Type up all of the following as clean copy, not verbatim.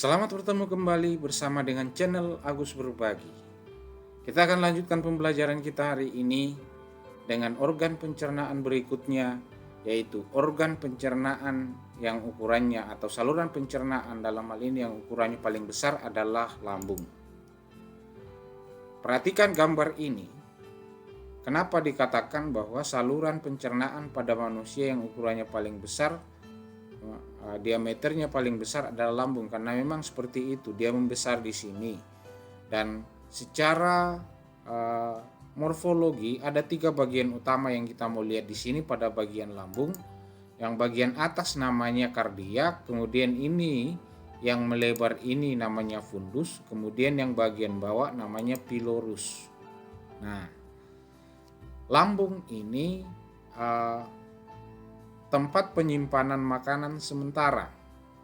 Selamat bertemu kembali bersama dengan channel Agus Berbagi. Kita akan lanjutkan pembelajaran kita hari ini dengan organ pencernaan berikutnya, yaitu organ pencernaan yang ukurannya atau saluran pencernaan dalam hal ini yang ukurannya paling besar adalah lambung. Perhatikan gambar ini. Kenapa dikatakan bahwa saluran pencernaan pada manusia yang ukurannya paling besar, diameternya paling besar adalah lambung? Karena memang seperti itu, dia membesar di sini. Dan secara morfologi ada 3 bagian utama yang kita mau lihat di sini pada bagian lambung. Yang bagian atas namanya kardiak, kemudian ini yang melebar ini namanya fundus, kemudian yang bagian bawah namanya pilorus. Nah, lambung ini tempat penyimpanan makanan sementara.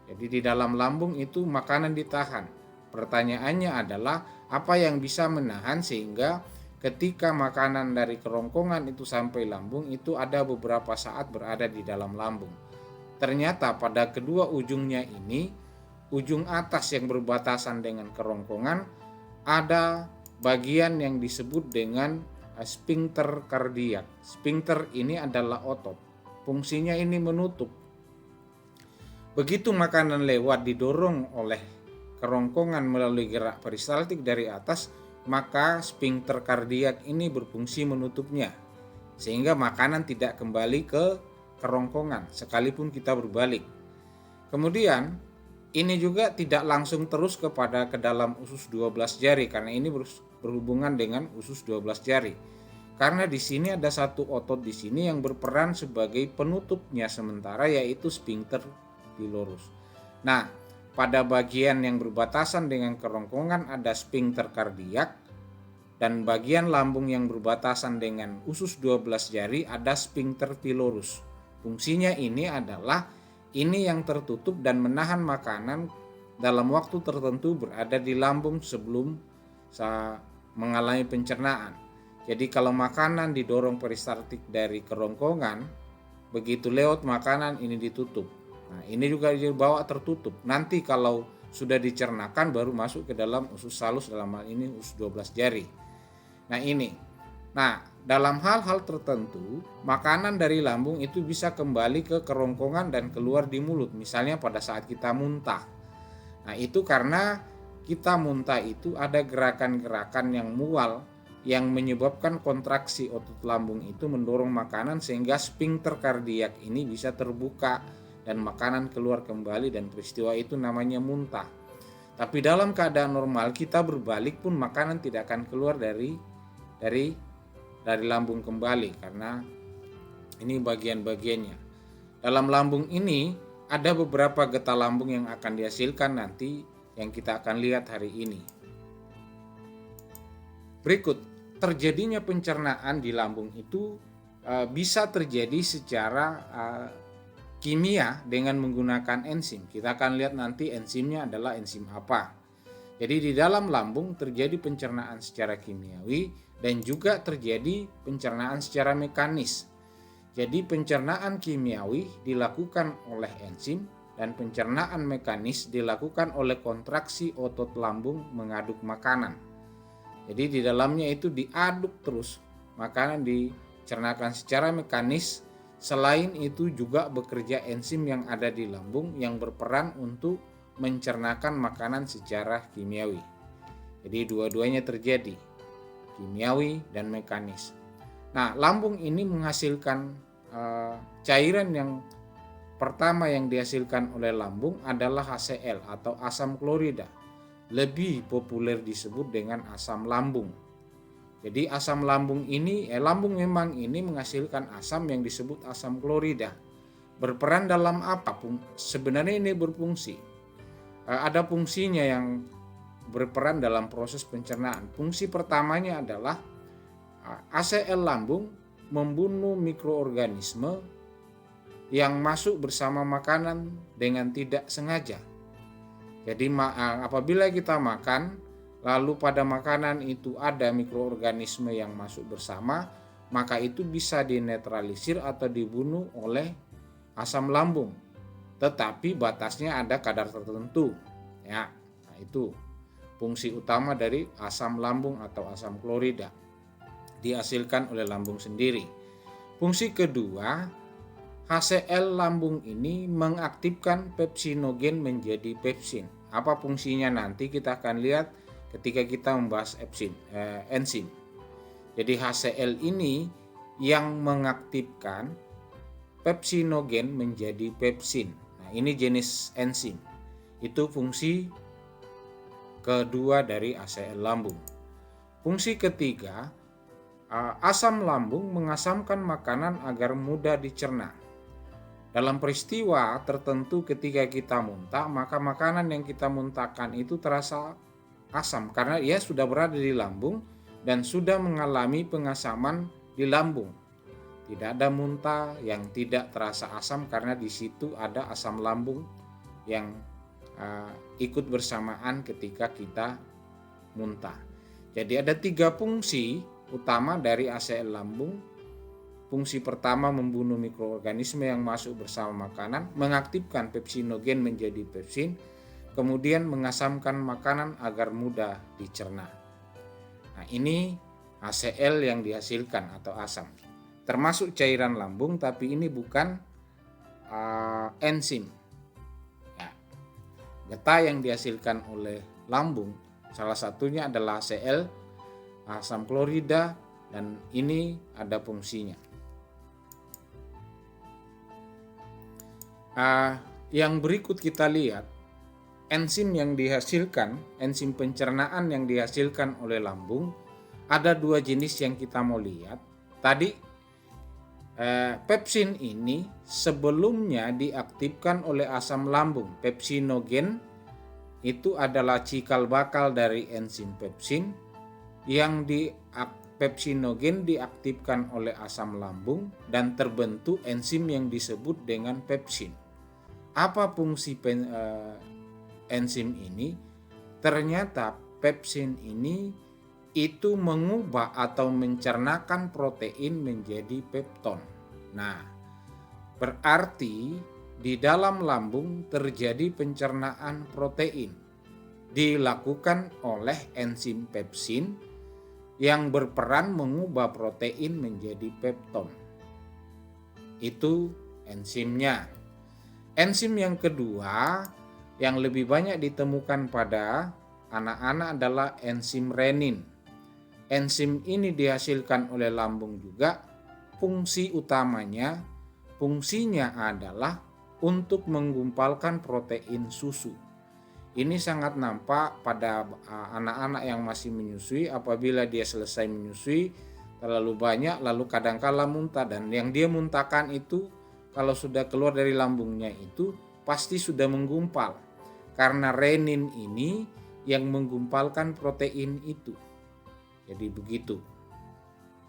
Jadi di dalam lambung itu makanan ditahan. Pertanyaannya adalah apa yang bisa menahan sehingga ketika makanan dari kerongkongan itu sampai lambung itu ada beberapa saat berada di dalam lambung. Ternyata pada kedua ujungnya ini, ujung atas yang berbatasan dengan kerongkongan ada bagian yang disebut dengan sphincter kardiak. Sphincter ini adalah otot. Fungsinya ini menutup. Begitu makanan lewat didorong oleh kerongkongan melalui gerak peristaltik dari atas, maka sphincter kardiak ini berfungsi menutupnya, sehingga makanan tidak kembali ke kerongkongan sekalipun kita berbalik. Kemudian ini juga tidak langsung terus ke dalam usus 12 jari karena ini berhubungan dengan usus 12 jari. Karena di sini ada satu otot di sini yang berperan sebagai penutupnya sementara, yaitu sphincter pilorus. Nah, pada bagian yang berbatasan dengan kerongkongan ada sphincter kardiak, dan bagian lambung yang berbatasan dengan usus 12 jari ada sphincter pilorus. Fungsinya ini adalah ini yang tertutup dan menahan makanan dalam waktu tertentu berada di lambung sebelum mengalami pencernaan. Jadi kalau makanan didorong peristaltik dari kerongkongan, begitu lewat makanan ini ditutup. Nah, ini juga dibawa tertutup. Nanti kalau sudah dicernakan baru masuk ke dalam usus halus, dalam hal ini usus 12 jari. Nah, ini. Nah, dalam hal-hal tertentu, makanan dari lambung itu bisa kembali ke kerongkongan dan keluar di mulut. Misalnya pada saat kita muntah. Nah, itu karena kita muntah itu ada gerakan-gerakan yang mual yang menyebabkan kontraksi otot lambung itu mendorong makanan sehingga sphincter kardiak ini bisa terbuka dan makanan keluar kembali, dan peristiwa itu namanya muntah. Tapi dalam keadaan normal kita berbalik pun makanan tidak akan keluar dari lambung kembali karena ini bagian-bagiannya. Dalam lambung ini ada beberapa getah lambung yang akan dihasilkan nanti yang kita akan lihat hari ini. Berikut, terjadinya pencernaan di lambung itu bisa terjadi secara kimia dengan menggunakan enzim. Kita akan lihat nanti enzimnya adalah enzim apa. Jadi di dalam lambung terjadi pencernaan secara kimiawi dan juga terjadi pencernaan secara mekanis. Jadi pencernaan kimiawi dilakukan oleh enzim dan pencernaan mekanis dilakukan oleh kontraksi otot lambung mengaduk makanan. Jadi di dalamnya itu diaduk terus, makanan dicernakan secara mekanis. Selain itu juga bekerja enzim yang ada di lambung yang berperan untuk mencernakan makanan secara kimiawi. Jadi dua-duanya terjadi, kimiawi dan mekanis. Nah, lambung ini menghasilkan cairan yang pertama yang dihasilkan oleh lambung adalah HCl atau asam klorida. Lebih populer disebut dengan asam lambung. Jadi asam lambung ini, lambung memang ini menghasilkan asam yang disebut asam klorida. Berperan dalam apa? Sebenarnya ini berfungsi. Ada fungsinya yang berperan dalam proses pencernaan. Fungsi pertamanya adalah HCl lambung membunuh mikroorganisme yang masuk bersama makanan dengan tidak sengaja. Jadi apabila kita makan, lalu pada makanan itu ada mikroorganisme yang masuk bersama, maka itu bisa dinetralisir atau dibunuh oleh asam lambung. Tetapi batasnya ada kadar tertentu. Ya, nah itu fungsi utama dari asam lambung atau asam klorida, dihasilkan oleh lambung sendiri. Fungsi kedua, HCl lambung ini mengaktifkan pepsinogen menjadi pepsin. Apa fungsinya nanti kita akan lihat ketika kita membahas enzim. Jadi HCl ini yang mengaktifkan pepsinogen menjadi pepsin. Nah, ini jenis enzim. Itu fungsi kedua dari HCl lambung. Fungsi ketiga, asam lambung mengasamkan makanan agar mudah dicerna. Dalam peristiwa tertentu ketika kita muntah, maka makanan yang kita muntahkan itu terasa asam karena ia sudah berada di lambung dan sudah mengalami pengasaman di lambung. Tidak ada muntah yang tidak terasa asam karena di situ ada asam lambung yang ikut bersamaan ketika kita muntah. Jadi ada 3 fungsi utama dari HCl lambung. Fungsi pertama membunuh mikroorganisme yang masuk bersama makanan, mengaktifkan pepsinogen menjadi pepsin, kemudian mengasamkan makanan agar mudah dicerna. Nah, ini HCl yang dihasilkan atau asam. Termasuk cairan lambung, tapi ini bukan enzim. Ya. Getah yang dihasilkan oleh lambung salah satunya adalah HCl, asam klorida, dan ini ada fungsinya. Yang berikut kita lihat enzim yang dihasilkan, enzim pencernaan yang dihasilkan oleh lambung. Ada 2 jenis yang kita mau lihat. Tadi pepsin ini sebelumnya diaktifkan oleh asam lambung. Pepsinogen itu adalah cikal bakal dari enzim pepsin yang pepsinogen diaktifkan oleh asam lambung dan terbentuk enzim yang disebut dengan pepsin. Apa fungsi enzim ini? Ternyata pepsin ini itu mengubah atau mencernakan protein menjadi pepton. Nah, berarti di dalam lambung terjadi pencernaan protein dilakukan oleh enzim pepsin yang berperan mengubah protein menjadi pepton. Itu enzimnya. Enzim yang kedua yang lebih banyak ditemukan pada anak-anak adalah enzim renin. Enzim ini dihasilkan oleh lambung juga. Fungsinya adalah untuk menggumpalkan protein susu. Ini sangat nampak pada anak-anak yang masih menyusui. Apabila dia selesai menyusui terlalu banyak, lalu kadangkala muntah, dan yang dia muntahkan itu kalau sudah keluar dari lambungnya itu pasti sudah menggumpal karena renin ini yang menggumpalkan protein itu. Jadi begitu.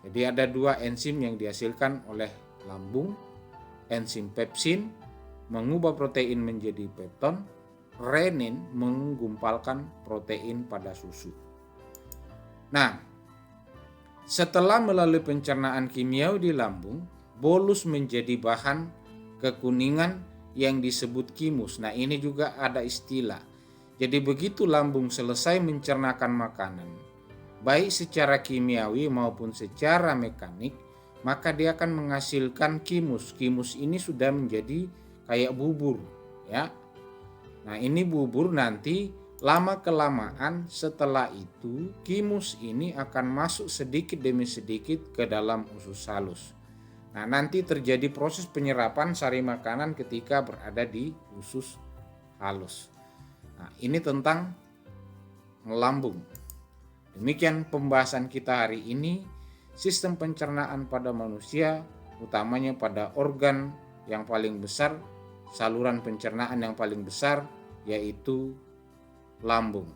Jadi ada 2 enzim yang dihasilkan oleh lambung. Enzim pepsin mengubah protein menjadi pepton, renin menggumpalkan protein pada susu. Nah, setelah melalui pencernaan kimiawi di lambung, bolus menjadi bahan kekuningan yang disebut kimus. Nah, ini juga ada istilah. Jadi begitu lambung selesai mencernakan makanan, baik secara kimiawi maupun secara mekanik, maka dia akan menghasilkan kimus. Kimus ini sudah menjadi kayak bubur, ya. Nah, ini bubur nanti lama kelamaan setelah itu kimus ini akan masuk sedikit demi sedikit ke dalam usus halus. Nah, nanti terjadi proses penyerapan sari makanan ketika berada di usus halus. Nah, ini tentang lambung. Demikian pembahasan kita hari ini. Sistem pencernaan pada manusia, utamanya pada organ yang paling besar, saluran pencernaan yang paling besar, yaitu lambung.